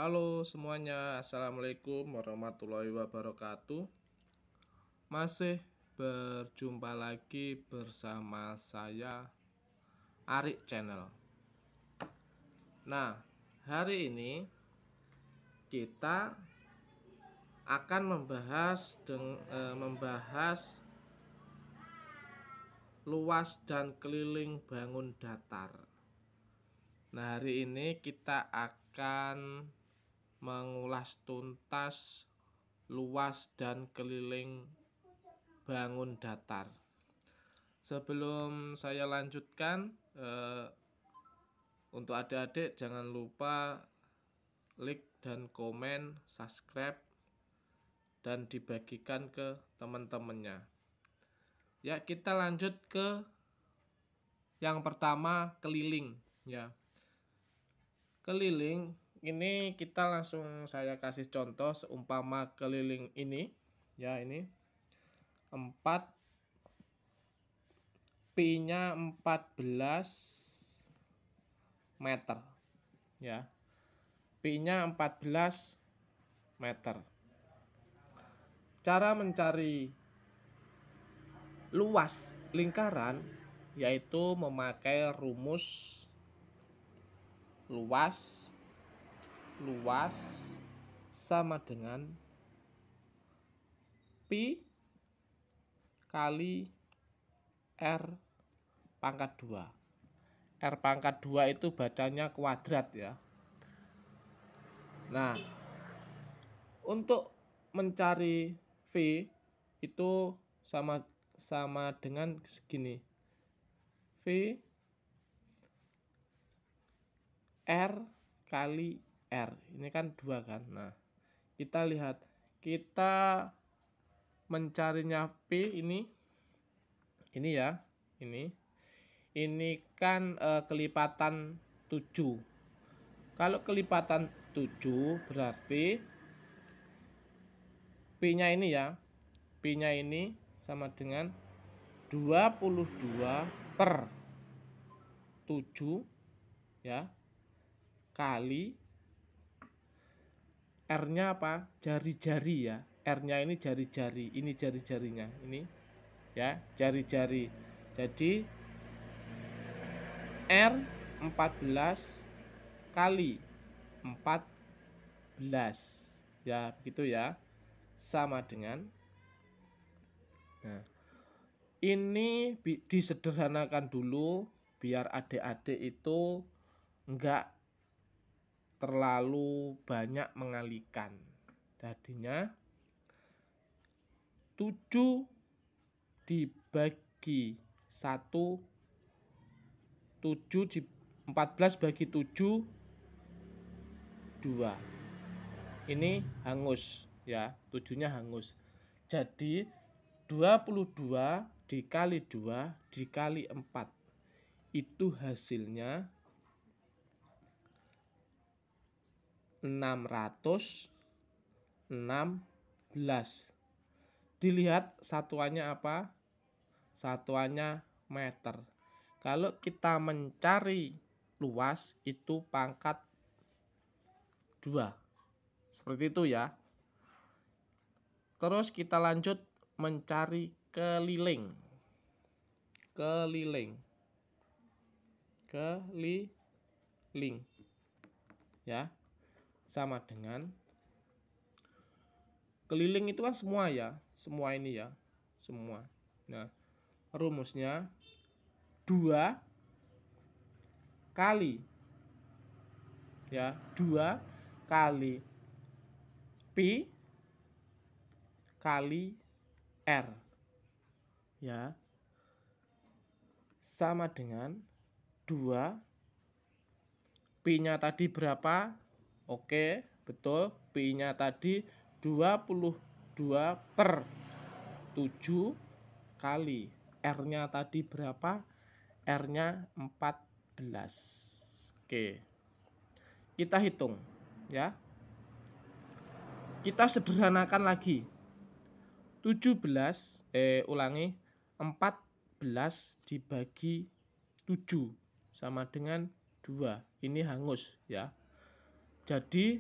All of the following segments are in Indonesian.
Halo semuanya, Assalamualaikum warahmatullahi wabarakatuh. Masih berjumpa lagi bersama saya Arik Channel. Nah, hari ini kita akan membahas luas dan keliling bangun datar. Nah, hari ini kita akan mengulas tuntas luas dan keliling bangun datar. Sebelum saya lanjutkan, untuk adik-adik jangan lupa like dan komen, subscribe, dan dibagikan ke teman-temannya. Ya, kita lanjut ke yang pertama, keliling ya. Keliling ini kita langsung saya kasih contoh, seumpama keliling ini ya, ini 4 pi-nya 14 meter ya. Pi-nya 14 meter. Cara mencari luas lingkaran yaitu memakai rumus luas sama dengan pi kali R pangkat 2. R pangkat 2 itu bacanya kuadrat ya. Nah, untuk mencari V itu sama dengan segini. V R kali R. Ini kan 2 kan. Nah, kita lihat. Kita mencarinya P ini ya. Ini kan kelipatan 7. Kalau kelipatan 7 berarti P-nya ini ya. P-nya ini sama dengan 22 per 7 ya, kali R-nya apa? Jari-jari ya. R-nya ini jari-jari, ini jari-jarinya, ini ya, jari-jari. Jadi R 14 kali 14 ya, begitu ya, sama dengan, nah, ini disederhanakan dulu biar adik-adik itu enggak terlalu banyak mengalihkan. Jadinya 7 dibagi 1, 14 bagi 7, 2. Ini hangus ya, 7-nya hangus. Jadi 22 dikali 2 dikali 4 itu hasilnya 616. Dilihat satuannya apa? Satuannya meter. Kalau kita mencari luas itu pangkat 2. Seperti itu ya. Terus kita lanjut mencari keliling. Keliling. Ya. Sama dengan keliling itu kan semua ya, semua ini ya, semua. Nah, rumusnya 2 kali ya, 2 kali pi kali R ya, sama dengan 2 pi-nya tadi berapa? Oke, betul, pi-nya tadi 22 per 7 kali R-nya tadi berapa? R-nya 14. Oke. Kita hitung ya. Kita sederhanakan lagi. 14 dibagi 7 sama dengan 2. Ini hangus ya. Jadi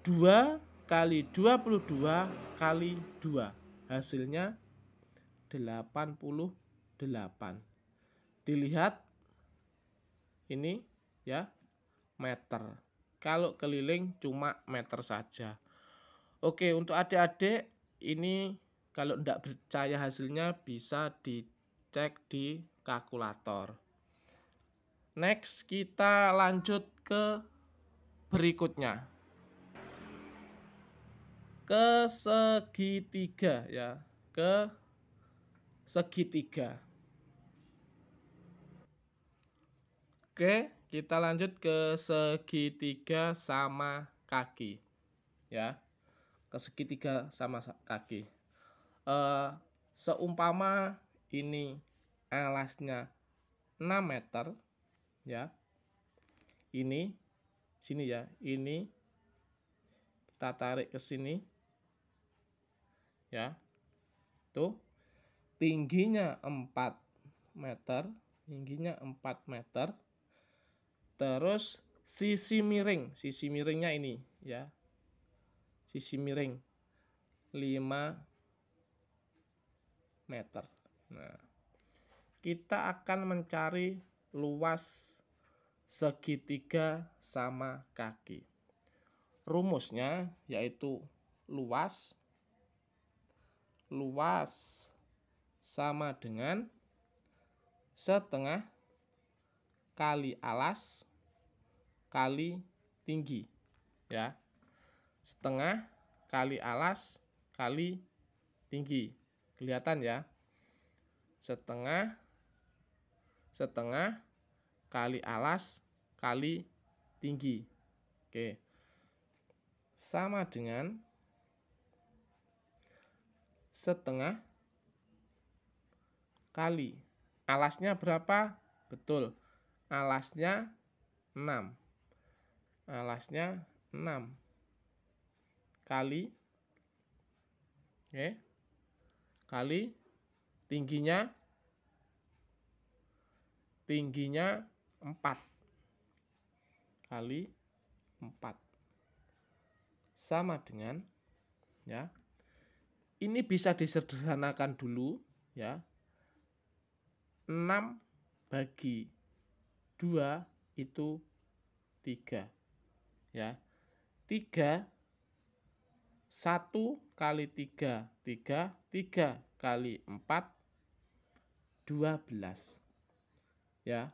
2 kali 22 kali 2. Hasilnya 88. Dilihat ini ya, meter. Kalau keliling cuma meter saja. Oke, untuk adik-adik ini kalau tidak percaya hasilnya bisa dicek di kalkulator. Next, kita lanjut ke berikutnya. Ke segitiga ya, ke segitiga. Oke, kita lanjut ke segitiga sama kaki ya. Ke segitiga sama kaki. Seumpama ini alasnya 6 meter ya. Ini sini ya, ini kita tarik ke sini ya. Tuh, tingginya 4 meter, tingginya 4 meter. Terus sisi miringnya ini ya. Sisi miring 5 meter. Nah, kita akan mencari luas segitiga sama kaki. Rumusnya yaitu luas sama dengan setengah kali alas kali tinggi ya. Setengah kali alas kali tinggi. Kelihatan ya. Setengah kali alas kali tinggi. Oke. Sama dengan setengah kali alasnya berapa? Betul. Alasnya 6. Alasnya 6 kali kali tingginya 4 kali 4 sama dengan ya. Ini bisa disederhanakan dulu ya. 6 bagi 2 itu 3 ya. 3 1 kali 3 kali 4 12 ya.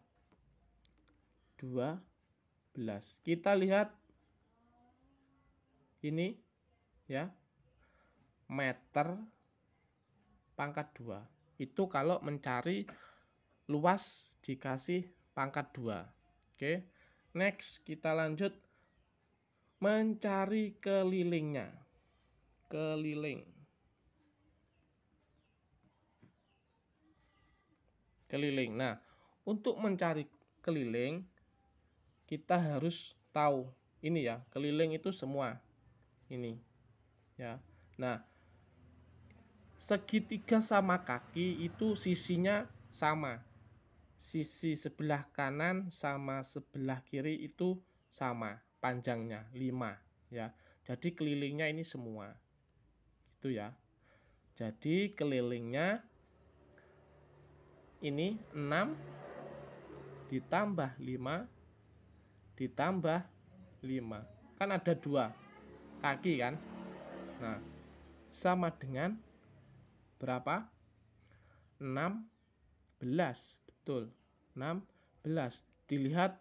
12. Kita lihat ini ya, meter pangkat 2. Itu kalau mencari luas dikasih pangkat 2. Oke. Next, kita lanjut mencari kelilingnya. Keliling. Nah, untuk mencari keliling kita harus tahu ini ya, keliling itu semua ini ya. Nah, segitiga sama kaki itu sisinya sama. Sisi sebelah kanan sama sebelah kiri itu sama, panjangnya 5 ya. Jadi kelilingnya ini semua. Itu ya. Jadi kelilingnya ini 6 ditambah 5 ditambah 5. Kan ada 2 kaki kan? Nah, sama dengan berapa? 16. Betul. 16. Dilihat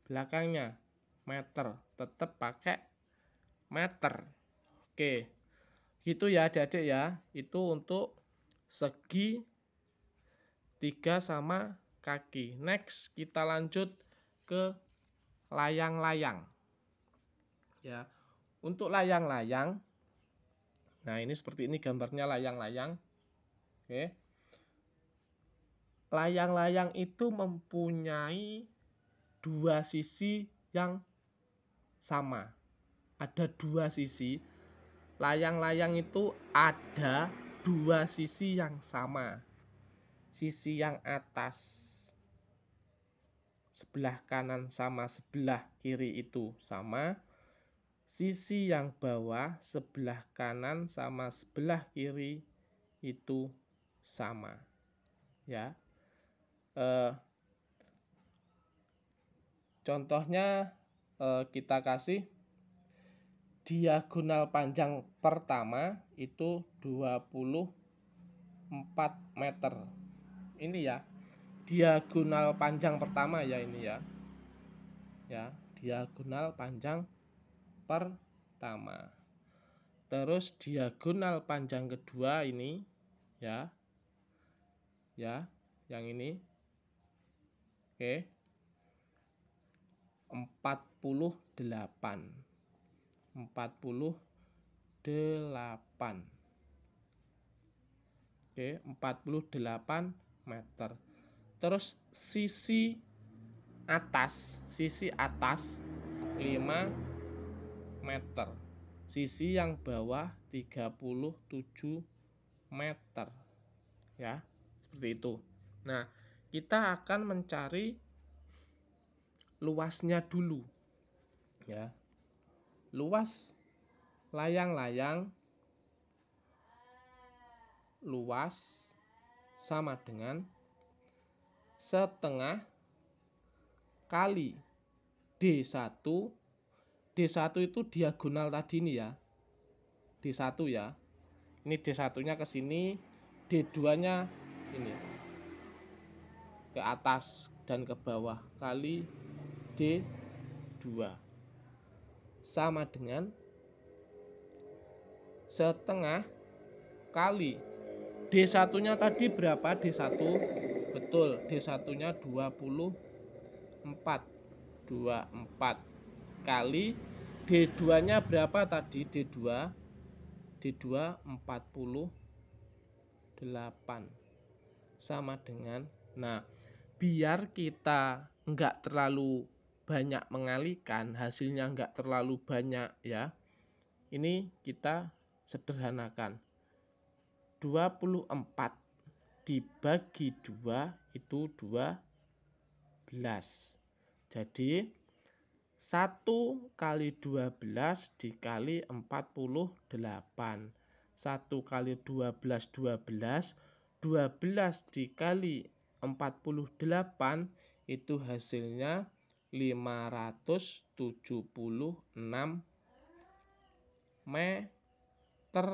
belakangnya meter, tetap pakai meter. Oke. Gitu ya adik-adik ya. Itu untuk segi 3 sama kaki. Next, kita lanjut ke layang-layang. Ya. Untuk layang-layang, nah ini seperti ini gambarnya layang-layang. Oke. Layang-layang itu mempunyai 2 sisi yang sama. Ada 2 sisi. Layang-layang itu ada 2 sisi yang sama. Sisi yang atas sebelah kanan sama sebelah kiri itu sama. sisi yang bawah sebelah kanan sama sebelah kiri itu sama, ya. Contohnya kita kasih diagonal panjang pertama itu 24 meter. Ini ya, diagonal panjang pertama ya ini ya. Ya, diagonal panjang pertama. Terus diagonal panjang kedua ini ya. Ya, yang ini. Oke. 48. Oke, 48 meter. Terus sisi atas 5 meter. Sisi yang bawah 37 meter. Ya, seperti itu. Nah, kita akan mencari luasnya dulu. Ya. Luas layang-layang luas sama dengan setengah kali D1. D1 itu diagonal tadi ini ya. D1 ya. Ini D1-nya ke sini, D2-nya ini. Ke atas dan ke bawah kali D2. Sama dengan setengah kali D1-nya tadi berapa? D1 betul, D1-nya 24 kali D2-nya berapa tadi? D2 48 sama dengan, nah biar kita enggak terlalu banyak mengalihkan, hasilnya enggak terlalu banyak ya, ini kita sederhanakan. 24 dibagi 2 itu 12. Jadi 1 kali 12 dikali 48. 1 kali 12 12. 12 dikali 48 itu hasilnya 576 meter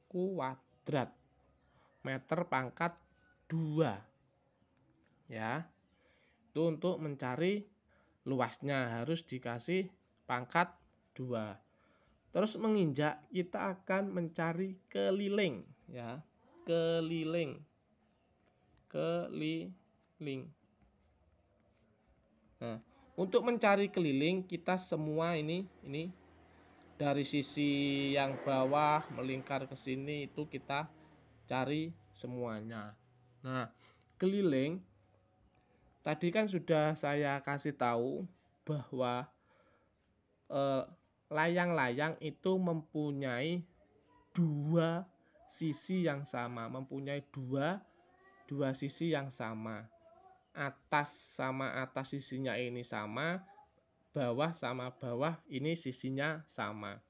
kuadrat. Meter pangkat 2. Ya. Itu untuk mencari luasnya harus dikasih pangkat 2. Terus menginjak kita akan mencari keliling ya. Keliling. Nah, untuk mencari keliling kita semua ini dari sisi yang bawah melingkar ke sini itu kita cari semuanya. Nah, keliling tadi kan sudah saya kasih tahu bahwa layang-layang itu mempunyai dua sisi yang sama, mempunyai dua sisi yang sama. Atas sama atas sisinya ini sama, bawah sama bawah ini sisinya sama.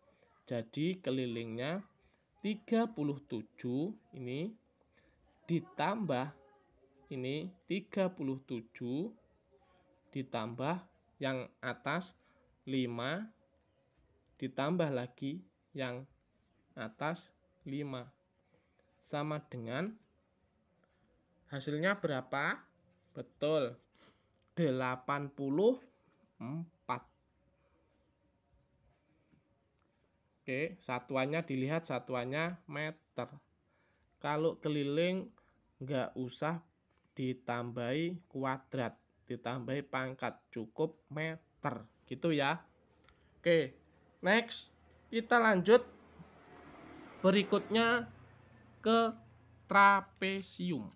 Jadi kelilingnya 37 ini ditambah ini 37 ditambah yang atas 5 ditambah lagi yang atas 5 sama dengan hasilnya berapa? Betul, 84. Oke, satuannya dilihat, satuannya meter. Kalau keliling nggak usah ditambahi kuadrat, ditambahi pangkat, cukup meter gitu ya. Oke, next kita lanjut berikutnya ke trapesium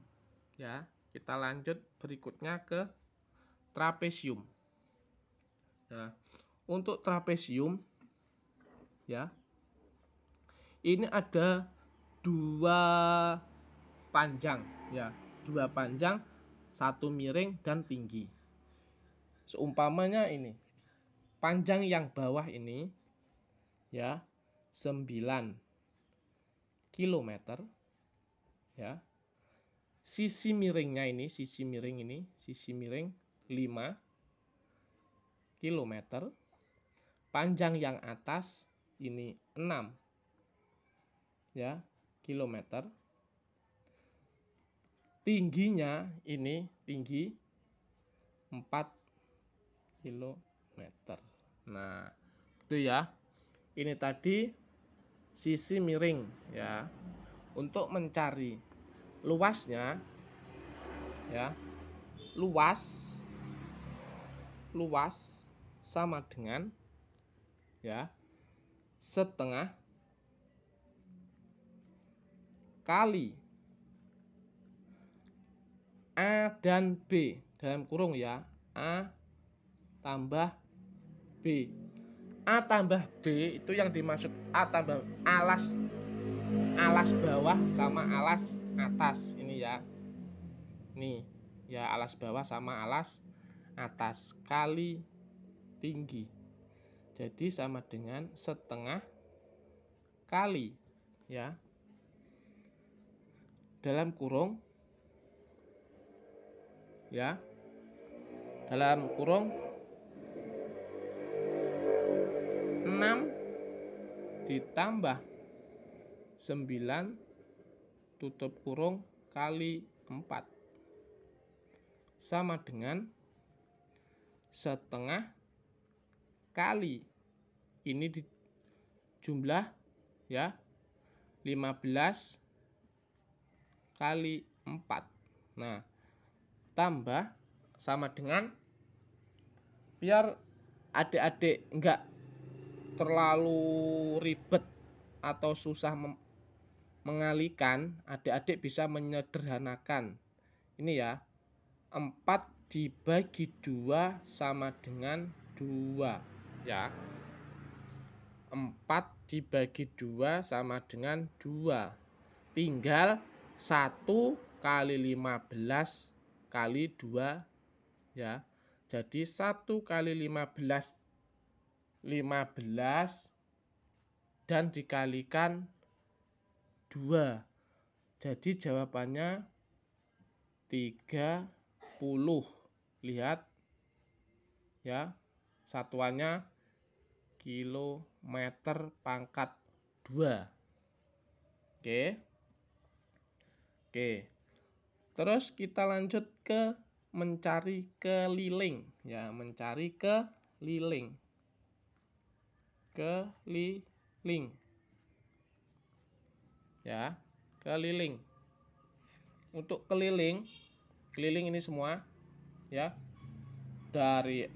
ya. Kita lanjut berikutnya ke trapesium. Nah, untuk trapesium ya, ini ada dua panjang ya, dua panjang, satu miring dan tinggi. Seumpamanya ini panjang yang bawah ini ya 9 kilometer, ya. Sisi miringnya ini, sisi miring 5 kilometer. Panjang yang atas ini 6 ya kilometer. Tingginya ini tinggi 4 kilometer. Nah, itu ya. Ini tadi sisi miring ya. Untuk mencari luasnya ya. Luas sama dengan ya setengah kali A dan B dalam kurung ya, A tambah B. A tambah B itu yang dimaksud A tambah alas bawah sama alas atas ini ya. Nih ya, alas bawah sama alas atas kali tinggi. Jadi sama dengan setengah kali ya dalam kurung ya, dalam kurung 6 ditambah 9 tutup kurung kali 4 sama dengan setengah kali ini di jumlah ya 15 kali 4. Nah, tambah sama dengan, biar adik-adik enggak terlalu ribet atau susah mengalihkan, adik-adik bisa menyederhanakan. Ini ya, 4 dibagi 2 sama dengan 2 ya. 4 dibagi 2 sama dengan 2. Tinggal 1 kali 15 kali 2 ya. Jadi 1 kali 15 dan dikalikan 2. Jadi jawabannya 30. Lihat ya, satuannya kilometer pangkat 2. Oke. Terus kita lanjut ke mencari keliling ya, mencari keliling. Ya, keliling. Untuk keliling ini semua ya, dari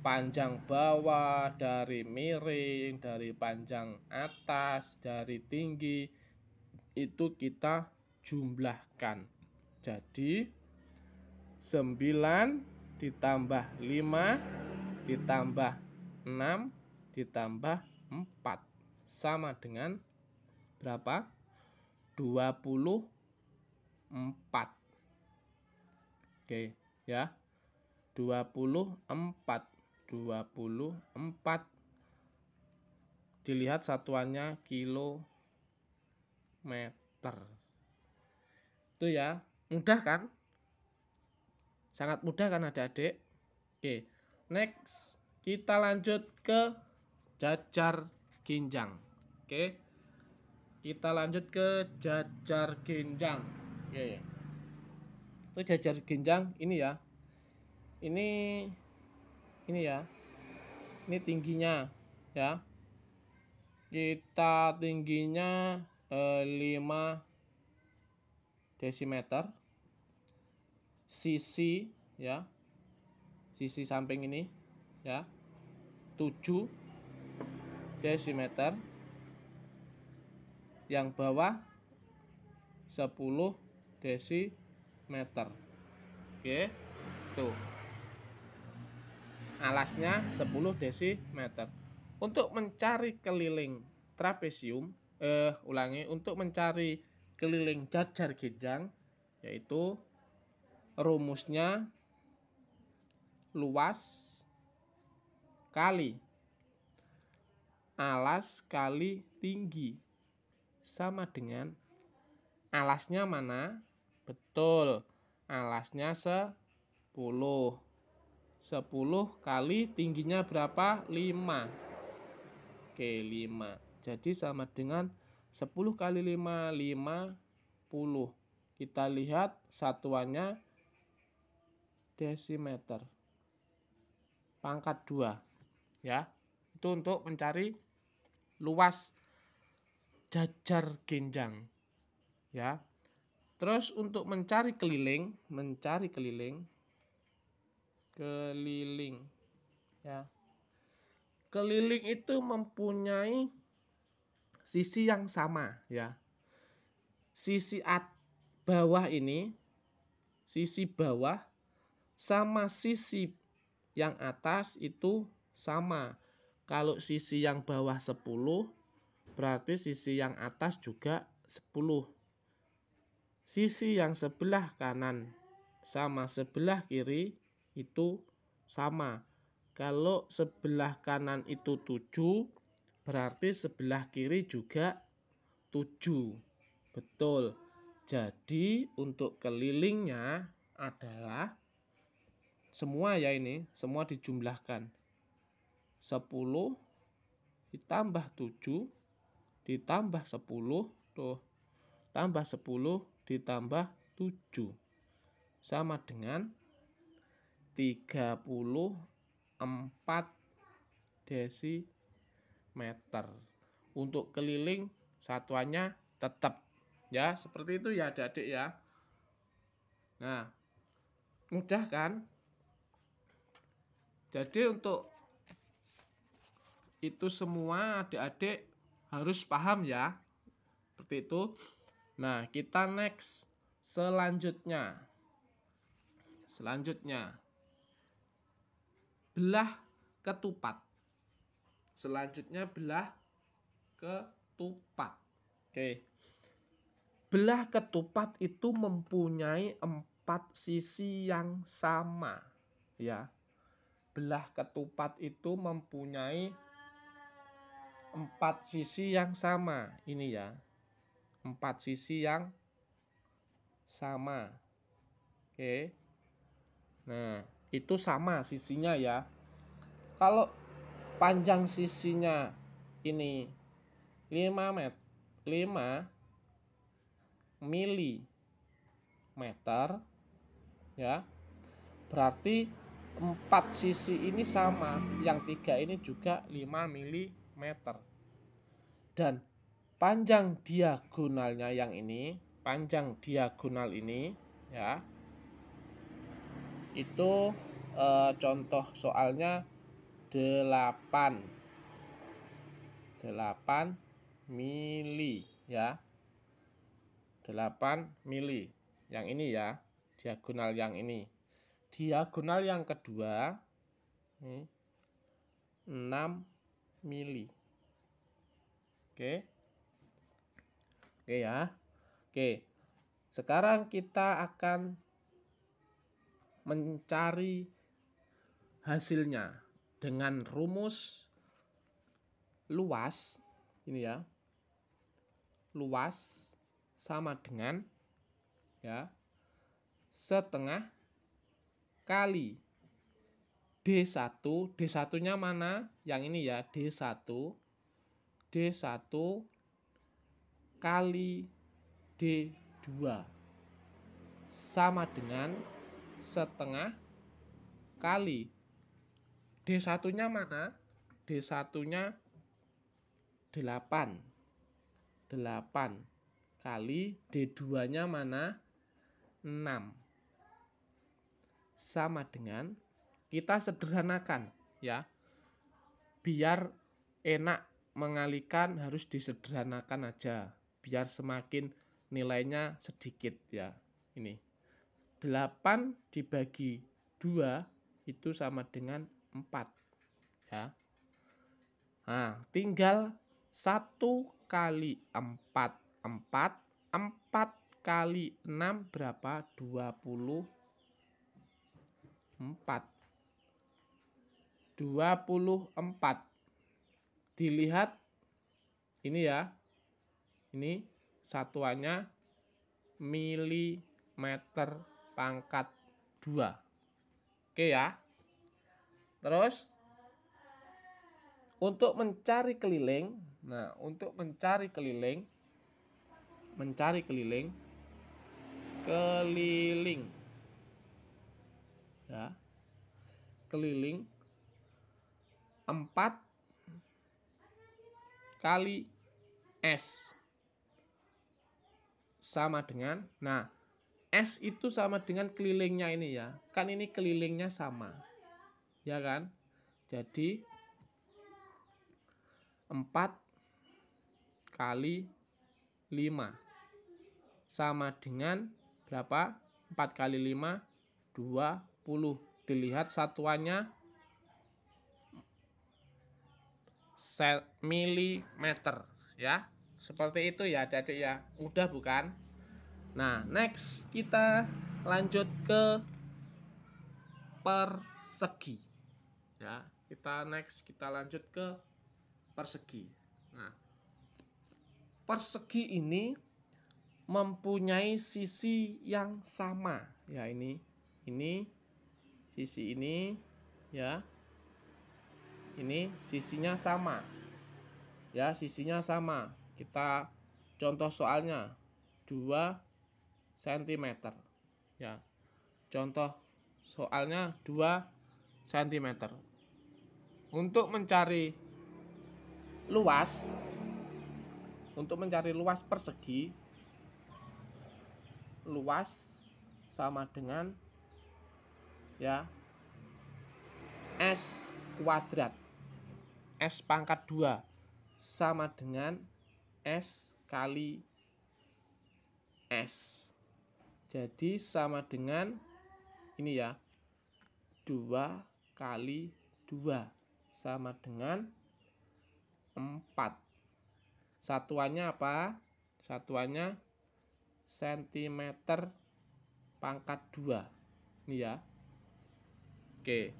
panjang bawah, dari miring, dari panjang atas, dari tinggi, itu kita jumlahkan. Jadi 9 ditambah 5 ditambah 6 ditambah 4 sama dengan berapa? 24. Oke ya, 24. Dilihat satuannya kilometer. Itu ya, mudah kan? Sangat mudah kan adik-adik? Oke, next kita lanjut ke jajar ginjang. Oke, kita lanjut ke jajar ginjang. Oke, itu jajar ginjang ini ya. Ini ya. Ini tingginya ya. Kita tingginya 5 desimeter. Sisi ya, sisi samping ini ya 7 desimeter, yang bawah 10 desimeter. Oke, tuh alasnya 10 desimeter. Untuk mencari keliling trapesium, untuk mencari keliling jajar ginjang, yaitu rumusnya luas kali alas kali tinggi. Sama dengan alasnya mana? Betul, alasnya 10. 10 kali tingginya berapa? 5. Oke, 5. Jadi sama dengan 10 kali 5, 50. Kita lihat satuannya desimeter. Pangkat 2. Ya, itu untuk mencari luas jajar genjang. Ya. Terus untuk mencari keliling, ya. Keliling itu mempunyai sisi yang sama, ya. Sisi bawah ini, sisi bawah sama sisi yang atas itu sama. Kalau sisi yang bawah 10, berarti sisi yang atas juga 10. Sisi yang sebelah kanan sama sebelah kiri itu sama. Kalau sebelah kanan itu 7, berarti sebelah kiri juga 7. Betul. Jadi untuk kelilingnya adalah semua ya ini, semua dijumlahkan. 10 ditambah 7 ditambah 10, tuh. Tambah 10 ditambah 7 sama dengan 34 desimeter. Untuk keliling satuannya tetap ya, seperti itu ya adik-adik ya. Nah, mudah kan? Jadi untuk itu semua adik-adik harus paham ya. Seperti itu. Nah, kita next selanjutnya. Belah ketupat. Selanjutnya belah ketupat. Oke. Belah ketupat itu mempunyai 4 sisi yang sama, ya. Belah ketupat itu mempunyai 4 sisi yang sama. Ini ya. 4 sisi yang sama. Oke. Nah, itu sama sisinya ya. Kalau panjang sisinya ini 5 milimeter ya. Berarti 4 sisi ini sama, yang 3 ini juga 5 milimeter. Dan panjang diagonalnya yang ini, panjang diagonal ini ya. Itu contoh soalnya 8 mili ya. 8 mili. Yang ini ya, diagonal yang ini. Diagonal yang kedua 6 mili. Oke. Oke ya. Oke. Sekarang kita akan mencari hasilnya dengan rumus luas. Ini ya. Luas sama dengan ya setengah kali D1. D1-nya mana? Yang ini ya, D1. D1 kali D2 sama dengan setengah kali D1-nya mana? D1-nya 8 kali D2-nya mana? 6 sama dengan, kita sederhanakan ya, biar enak mengalikan harus disederhanakan aja, biar semakin nilainya sedikit ya. Ini 8 dibagi 2 itu sama dengan 4 ya. Nah, tinggal 1 kali 4 kali 6 berapa? 24. 24. dilihat ini ya. Ini satuannya milimeter pangkat 2. Oke ya. Terus untuk mencari keliling, nah untuk mencari keliling ya, keliling 4 kali S sama dengan, nah S itu sama dengan kelilingnya ini ya, kan ini kelilingnya sama ya kan, jadi 4 kali 5 sama dengan berapa? 4 kali 5 20. Dilihat satuannya milimeter ya. Seperti itu ya Adik-adik ya. Mudah bukan? Nah, next kita lanjut ke persegi. Ya, kita lanjut ke persegi. Nah, persegi ini mempunyai sisi yang sama ya, ini sisi ini ya, ini sisinya sama ya, sisinya sama. Kita contoh soalnya 2 cm ya, contoh soalnya 2 cm. Untuk mencari luas persegi, luas sama dengan ya S kuadrat, S pangkat 2 sama dengan S kali S. Jadi sama dengan ini ya, 2 kali 2 sama dengan 4. Satuannya apa? Satuannya cm pangkat 2. Ini ya. Oke.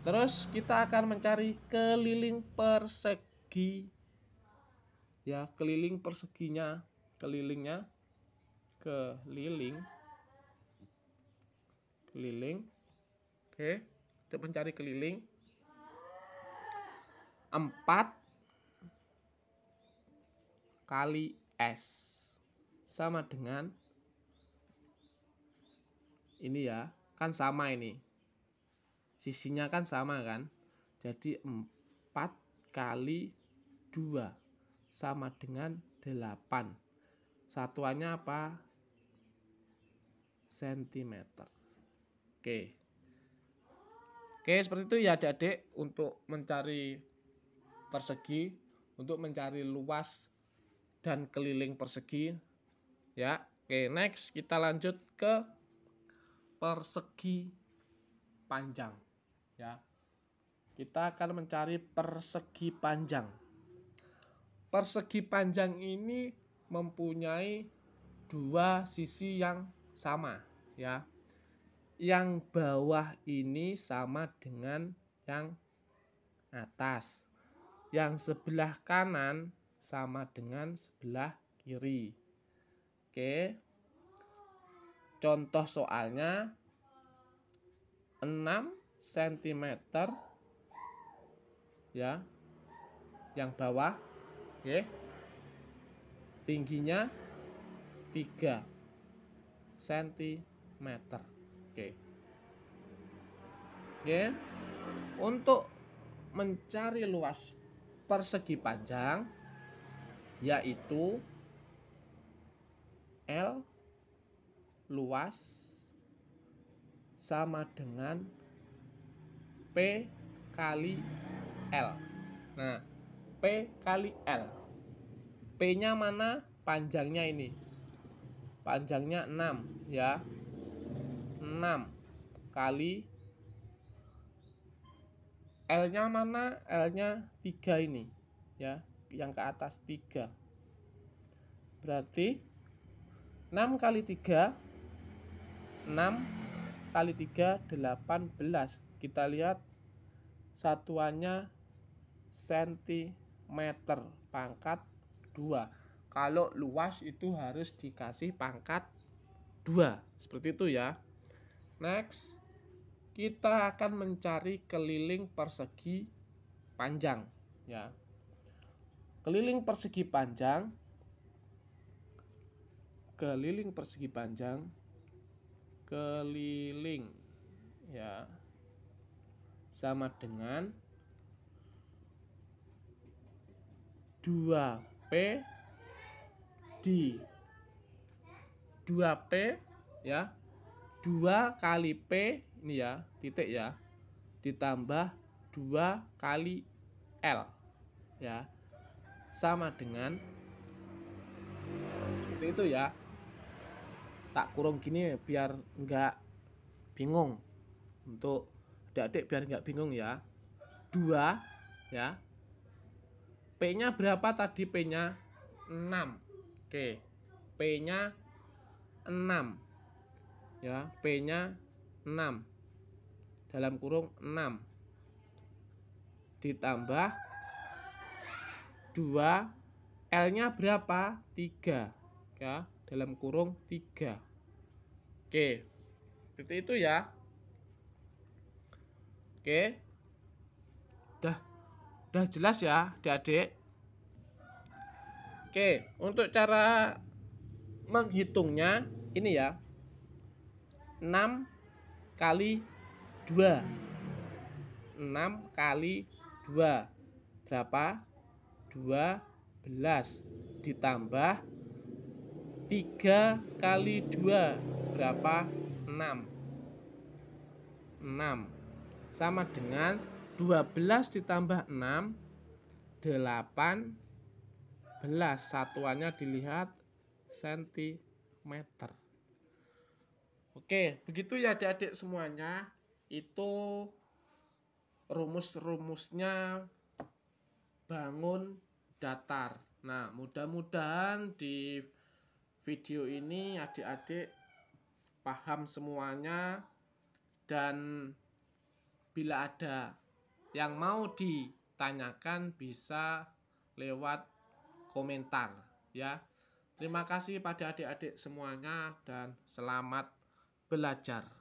Terus kita akan mencari keliling persegi. Ya, keliling perseginya, keliling. Oke, untuk mencari keliling 4 kali S sama dengan ini ya, kan sama ini. Sisinya kan sama kan? Jadi 4 kali 2 sama dengan 8. Satuannya apa? Sentimeter. Oke. Oke, seperti itu ya Adik-adik untuk mencari persegi, untuk mencari luas dan keliling persegi ya. Oke, next kita lanjut ke persegi panjang ya. Kita akan mencari persegi panjang. Persegi panjang ini mempunyai 2 sisi yang sama ya. Yang bawah ini sama dengan yang atas. Yang sebelah kanan sama dengan sebelah kiri. Oke. Contoh soalnya 6 cm ya. Yang bawah, oke. Tingginya 3 cm. Oke. Oke. Untuk mencari luas persegi panjang yaitu L luas sama dengan P kali L. Nah, P kali L. P-nya mana? Panjangnya ini. Panjangnya 6 ya. 6 kali L-nya mana? L-nya 3 ini ya, yang ke atas 3. Berarti 6 kali 3 kali 3 18. Kita lihat satuannya sentimeter pangkat 2. Kalau luas itu harus dikasih pangkat 2. Seperti itu ya. Next, kita akan mencari keliling persegi panjang ya. Keliling persegi panjang ya sama dengan 2P di 2P ya. 2 kali P ini ya, titik ya, ditambah 2 kali L ya, sama dengan seperti itu ya. Tak kurung gini biar enggak bingung, untuk adik-adik biar enggak bingung ya. 2 ya, P nya berapa tadi? P nya 6. Oke, P nya 6 ya, P nya 6 dalam kurung 6 ditambah 2 L nya berapa? 3 ya, dalam kurung 3. Oke, seperti itu ya. Oke, udah jelas ya adik-adik. Oke, untuk cara menghitungnya ini ya, 6 kali 2. 6 kali 2 berapa? 12 ditambah 3 kali 2 berapa? 6 sama dengan 12 ditambah 6 18. Satuannya dilihat sentimeter. Oke, begitu ya adik-adik semuanya. Itu rumus-rumusnya bangun datar. Nah, mudah-mudahan di video ini adik-adik paham semuanya, dan bila ada yang mau ditanyakan bisa lewat komentar ya. Terima kasih pada adik-adik semuanya dan selamat belajar.